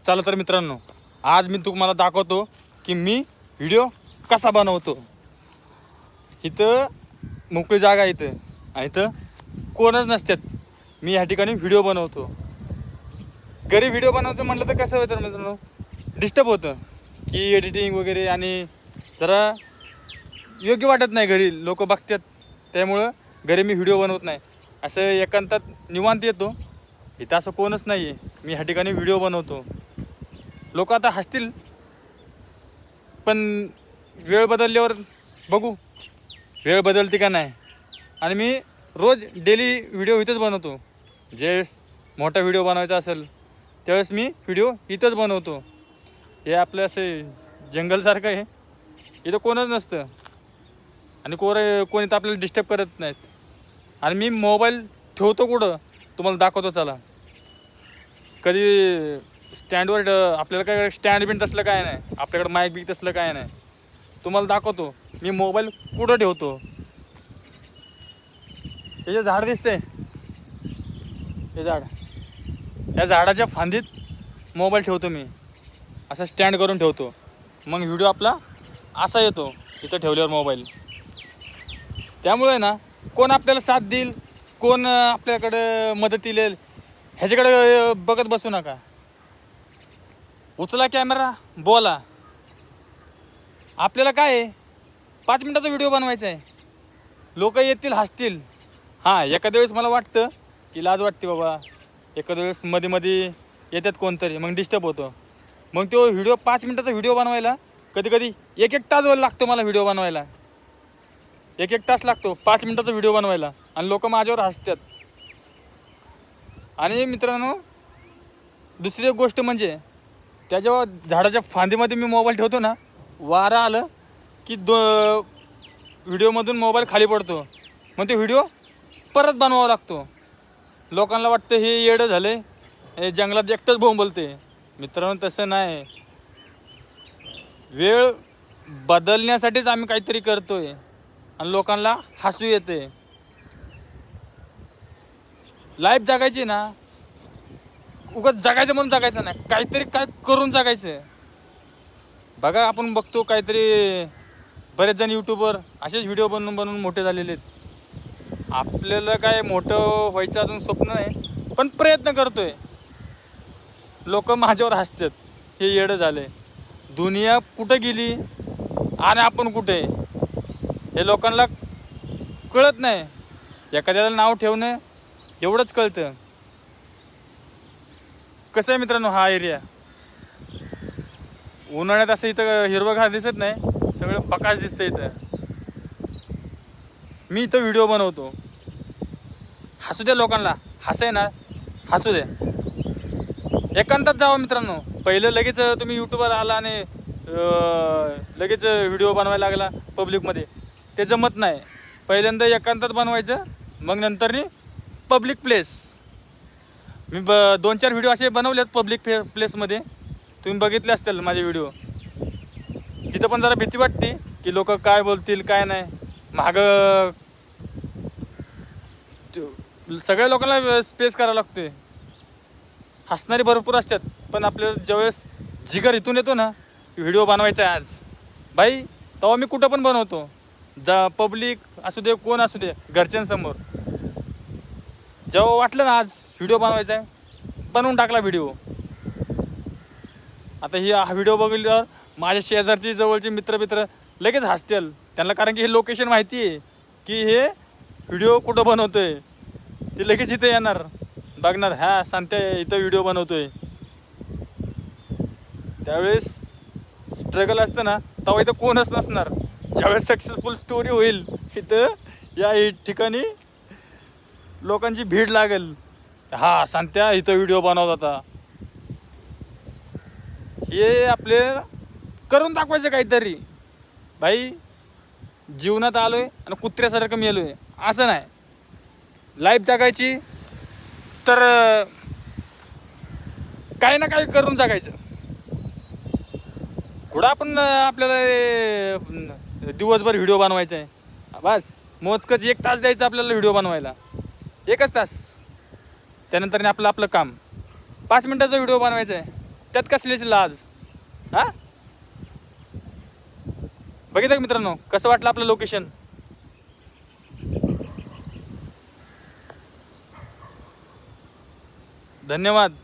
चला तर मित्रांनो, आज मी तुम्हाला दाखवतो की मी व्हिडिओ कसा बनवतो। इथं मोकळी जागा आहे इथं आणि इथं कोणच नसतात। मी ह्या ठिकाणी व्हिडिओ बनवतो। घरी व्हिडिओ बनवायचं म्हटलं तर कसं होतं मित्रांनो, डिस्टर्ब होतं की एडिटिंग वगैरे, आणि जरा योग्य वाटत नाही, घरी लोक बघतात। त्यामुळं घरी मी व्हिडिओ बनवत नाही। असं एकांतात निवांत येतो, इथं असं कोणच नाही आहे, मी ह्या ठिकाणी व्हिडिओ बनवतो। लोक आता हसतील, पण वेळ बदलल्यावर बघू वेळ बदलते का नाही। आणि मी रोज डेली व्हिडिओ इथंच बनवतो। ज्यावेळेस मोठा व्हिडिओ बनवायचा असेल त्यावेळेस मी व्हिडिओ इथंच बनवतो। हे आपलं असं जंगलसारखं आहे, इथं कोणच नसतं आणि कोणी तर आपल्याला डिस्टर्ब करत नाहीत। आणि मी मोबाईल ठेवतो कुठं तुम्हाला दाखवतो चला। कधी स्टँडवर आपल्याला काय स्टँड बिन तसलं काय नाही, आपल्याकडे माईक बिक तसलं काय नाही, तुम्हाला दाखवतो मी मोबाईल कुठं ठेवतो। हे जे झाड दिसतंय, हे झाड, या झाडाच्या फांदीत मोबाईल ठेवतो मी, असं स्टँड करून ठेवतो। मग व्हिडिओ आपला असा येतो इथं ठेवल्यावर मोबाईल। त्यामुळे ना कोण आपल्याला साथ देईल, कोण आपल्याकडं मदतीला येईल ह्याच्याकडे बघत बसू नका। उचला कॅमेरा, बोला। आपल्याला काय आहे, 5 मिनिटाचा व्हिडिओ बनवायचा आहे। लोक येतील, हसतील। हां, एखाद्या वेळेस मला वाटतं की लाज वाटते बाबा, एखाद्या वेळेस मध्ये मध्ये येतात कोणतरी, मग डिस्टर्ब होतं। मग तो व्हिडिओ 5 मिनिटाचा व्हिडिओ बनवायला कधी कधी 1-1 तास लागतो मला व्हिडिओ बनवायला। 1-1 तास लागतो 5 मिनिटाचा व्हिडिओ बनवायला, आणि लोक माझ्यावर हसतात। आणि मित्रांनो, दुसरी एक गोष्ट म्हणजे, त्या जेव्हा झाडाच्या फांदीमध्ये मी मोबाईल ठेवतो ना, वारा आलं की व्हिडिओमधून मोबाईल खाली पडतो। मग ते व्हिडिओ परत बनवावा लागतो। लोकांना वाटतं हे येडं झालं, हे जंगलात एकटंच बोंबलते। मित्रांनो, तसं नाही, वेळ बदलण्यासाठीच आम्ही काहीतरी करतोय आणि लोकांना हसू येते। लाईफ जगायची ना, उगाच जगायचं म्हणून जगायचं नाही, काहीतरी काय करून जगायचं। बघा, आपण बघतो काहीतरी बरेच जण यूट्यूबवर असेच व्हिडिओ बनवून मोठे झालेले आहेत। आपल्याला काय मोठं व्हायचं अजून स्वप्न नाही, पण प्रयत्न करतोय। लोक माझ्यावर हसतात, हे येडं झाले, दुनिया कुठं गेली आणि आपण कुठे, हे लोकांना कळत नाही। एखाद्याला नाव ठेवणं एवढंच कळतं। कसं आहे मित्रांनो, हा एरिया उन्हाळ्यात असं इथं हिरवंगार दिसत नाही, सगळं प्रकाश दिसतं इथं। मी इथं व्हिडिओ बनवतो, हसू द्या लोकांना, हसाय ना हसू द्या। एकांतात जावं मित्रांनो, पहिलं लगेच तुम्ही यूट्यूबवर आला आणि लगेच व्हिडिओ बनवायला लागला पब्लिकमध्ये, ते जमत नाही। पहिल्यांदा एकांतात बनवायचं, मग नंतर पब्लिक प्लेस। मी 2-4 व्हिडिओ असे बनवलेत पब्लिक प्लेसमध्ये, तुम्ही बघितले असतील माझे व्हिडिओ। तिथं पण जरा भीती वाटते की लोक काय बोलतील काय नाही। मागं सगळ्या लोकांना स्पेस करावं लागते। हसणारे भरपूर असतात, पण आपल्याला ज्यावेळेस जिगर इथून येतो ना, व्हिडिओ बनवायचा आहे आज बाई, तेव्हा मी कुठं पण बनवतो। पब्लिक असू दे, कोण असू दे, घरच्यांसमोर जेव्हा वाटलं ना आज व्हिडिओ बनवायचा आहे, बनवून टाकला व्हिडिओ। आता हा व्हिडिओ बघितल्यावर माझ्या शेजारची जवळचे मित्र लगेच हसतील, त्यांना, कारण की हे लोकेशन माहिती आहे की हे व्हिडिओ कुठं बनवतोय। ते लगेच इथं येणार, बघणार, हा सांगते इथं व्हिडिओ बनवतोय। त्यावेळेस स्ट्रगल असतं ना, तेव्हा इथं कोणच नसणार। ज्यावेळेस सक्सेसफुल स्टोरी होईल, इथं या ठिकाणी लोकांची भीड लागेल, हा सांगत्या इथं व्हिडिओ बनवत होता। हे आपले करून दाखवायचं काहीतरी। भाई, जीवनात आलोय आणि कुत्र्यासारखं मेलोय असं नाही, लाईफ जगायची तर काही ना काही करून जगायचं। कुठं आपण आपल्याला दिवसभर व्हिडिओ बनवायचा आहे, बस मोजकच 1 तास द्यायचं आपल्याला व्हिडिओ बनवायला, 1च तास। त्यानंतर आपलं काम 5 मिनिटाचा व्हिडिओ बनवायचा आहे, त्यात कसलीच लाज. हा, बघितलं का मित्रांनो कसं वाटलं आपलं लोकेशन. धन्यवाद.